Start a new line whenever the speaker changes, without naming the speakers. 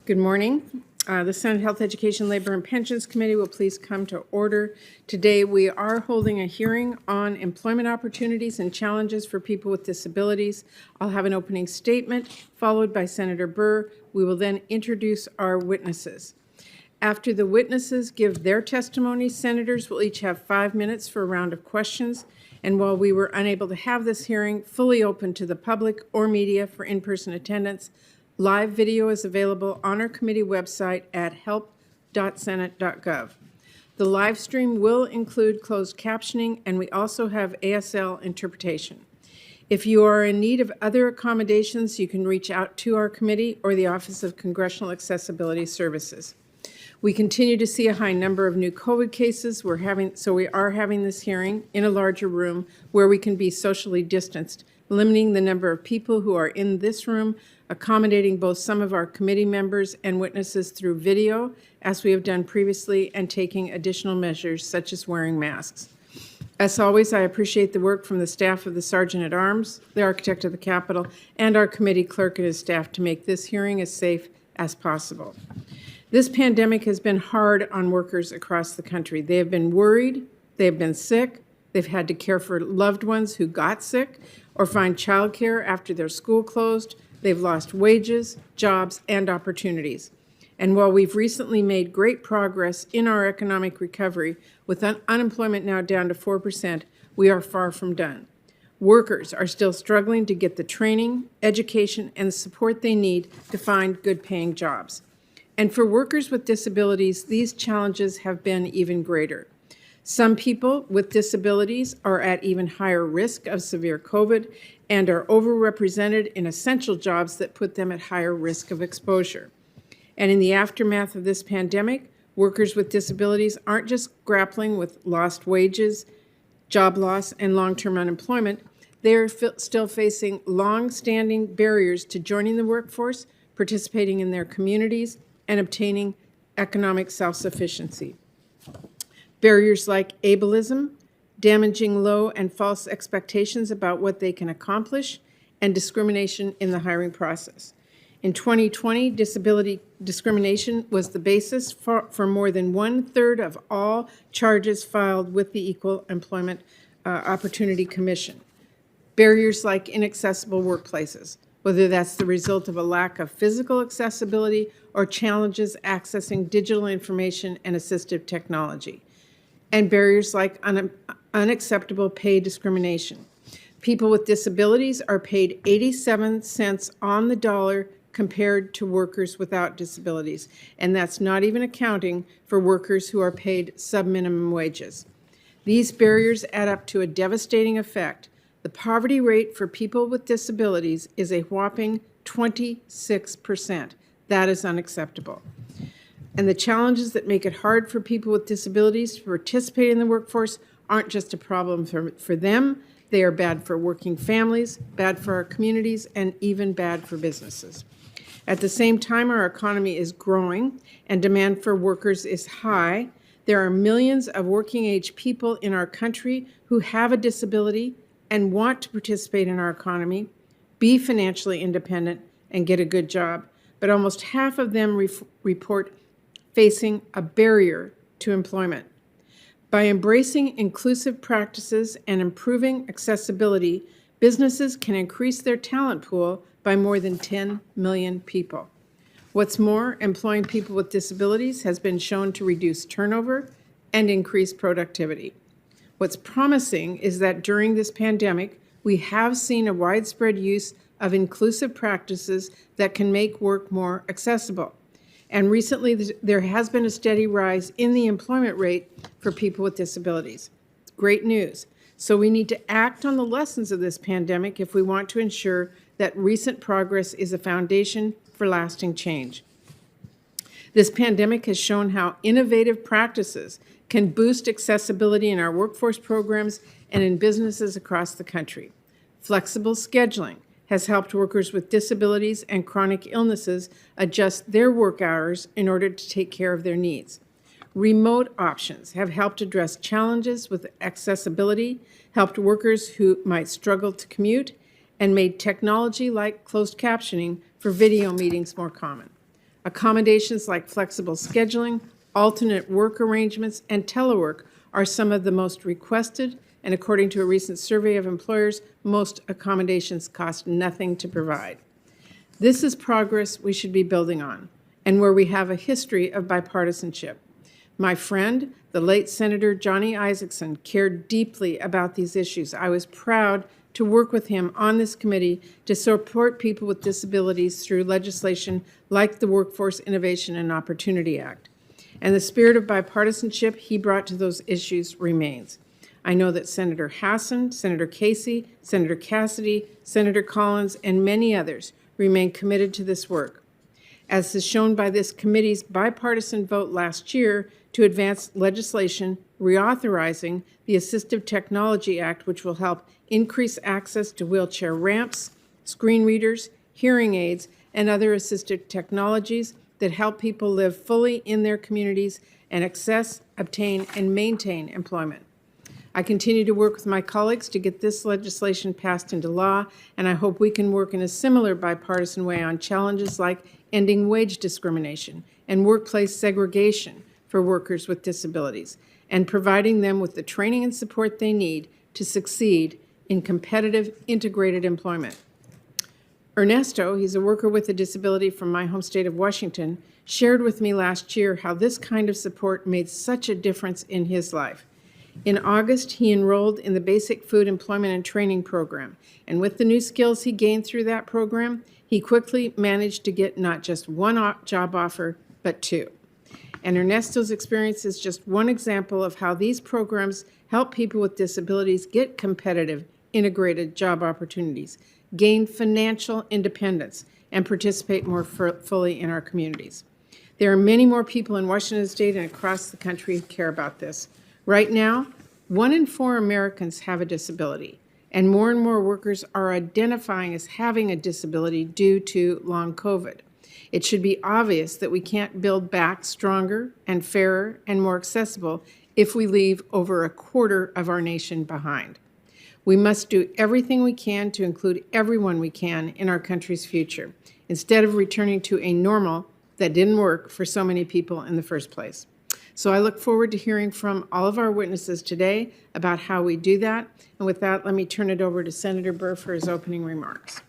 Good morning. The Senate Health, Education, Labor, and Pensions Committee will please come to order. Today we are holding a hearing on employment opportunities and challenges for people with disabilities. I'll have an opening statement followed by Senator Burr. We will then introduce our witnesses. After the witnesses give their testimony, senators will each have 5 minutes for a round of questions. And while we were unable to have this hearing fully open to the public or media for in-person attendance, live video is available on our committee website at help.senate.gov. The live stream will include closed captioning, and we also have ASL interpretation. If you are in need of other accommodations, you can reach out to our committee or the Office of Congressional Accessibility Services. We continue to see a high number of new COVID cases. So we are having this hearing in a larger room where we can be socially distanced, limiting the number of people who are in this room, accommodating both some of our committee members and witnesses through video, as we have done previously, and taking additional measures such as wearing masks. As always, I appreciate the work from the staff of the Sergeant-at-Arms, the Architect of the Capitol, and our committee clerk and his staff to make this hearing as safe as possible. This pandemic has been hard on workers across the country. They have been worried, they have been sick, they've had to care for loved ones who got sick or find childcare after their school closed. They've lost wages, jobs, and opportunities. And while we've recently made great progress in our economic recovery, with unemployment now down to 4%, we are far from done. Workers are still struggling to get the training, education, and support they need to find good-paying jobs. And for workers with disabilities, these challenges have been even greater. Some people with disabilities are at even higher risk of severe COVID and are overrepresented in essential jobs that put them at higher risk of exposure. And in the aftermath of this pandemic, workers with disabilities aren't just grappling with lost wages, job loss, and long-term unemployment. They are still facing long-standing barriers to joining the workforce, participating in their communities, and obtaining economic self-sufficiency. Barriers like ableism, damaging low and false expectations about what they can accomplish, and discrimination in the hiring process. In 2020, disability discrimination was the basis for more than 1/3 of all charges filed with the Equal Employment Opportunity Commission. Barriers like inaccessible workplaces, whether that's the result of a lack of physical accessibility or challenges accessing digital information and assistive technology. And barriers like unacceptable pay discrimination. People with disabilities are paid 87 cents on the dollar compared to workers without disabilities, and that's not even accounting for workers who are paid sub-minimum wages. These barriers add up to a devastating effect. The poverty rate for people with disabilities is a whopping 26%. That is unacceptable. And the challenges that make it hard for people with disabilities to participate in the workforce aren't just a problem for them. They are bad for working families, bad for our communities, and even bad for businesses. At the same time, our economy is growing and demand for workers is high. There are millions of working-age people in our country who have a disability and want to participate in our economy, be financially independent, and get a good job. But almost half of them report facing a barrier to employment. By embracing inclusive practices and improving accessibility, businesses can increase their talent pool by more than 10 million people. What's more, employing people with disabilities has been shown to reduce turnover and increase productivity. What's promising is that during this pandemic, we have seen a widespread use of inclusive practices that can make work more accessible. And recently, there has been a steady rise in the employment rate for people with disabilities. Great news. So we need to act on the lessons of this pandemic if we want to ensure that recent progress is a foundation for lasting change. This pandemic has shown how innovative practices can boost accessibility in our workforce programs and in businesses across the country. Flexible scheduling has helped workers with disabilities and chronic illnesses adjust their work hours in order to take care of their needs. Remote options have helped address challenges with accessibility, helped workers who might struggle to commute, and made technology like closed captioning for video meetings more common. Accommodations like flexible scheduling, alternate work arrangements, and telework are some of the most requested, and according to a recent survey of employers, most accommodations cost nothing to provide. This is progress we should be building on, and where we have a history of bipartisanship. My friend, the late Senator Johnny Isakson, cared deeply about these issues. I was proud to work with him on this committee to support people with disabilities through legislation like the Workforce Innovation and Opportunity Act. And the spirit of bipartisanship he brought to those issues remains. I know that Senator Hassan, Senator Casey, Senator Cassidy, Senator Collins, and many others remain committed to this work. As is shown by this committee's bipartisan vote last year to advance legislation reauthorizing the Assistive Technology Act, which will help increase access to wheelchair ramps, screen readers, hearing aids, and other assistive technologies that help people live fully in their communities and access, obtain, and maintain employment. I continue to work with my colleagues to get this legislation passed into law, and I hope we can work in a similar bipartisan way on challenges like ending wage discrimination and workplace segregation for workers with disabilities, and providing them with the training and support they need to succeed in competitive, integrated employment. Ernesto, he's a worker with a disability from my home state of Washington, shared with me last year how this kind of support made such a difference in his life. In August, he enrolled in the Basic Food Employment and Training Program, and with the new skills he gained through that program, he quickly managed to get not just one job offer, but two. And Ernesto's experience is just one example of how these programs help people with disabilities get competitive, integrated job opportunities, gain financial independence, and participate more fully in our communities. There are many more people in Washington State and across the country who care about this. Right now, 1 in 4 Americans have a disability, and more workers are identifying as having a disability due to long COVID. It should be obvious that we can't build back stronger and fairer and more accessible if we leave over a quarter of our nation behind. We must do everything we can to include everyone we can in our country's future, instead of returning to a normal that didn't work for so many people in the first place. So I look forward to hearing from all of our witnesses today about how we do that. And with that, let me turn it over to Senator Burr for his opening remarks.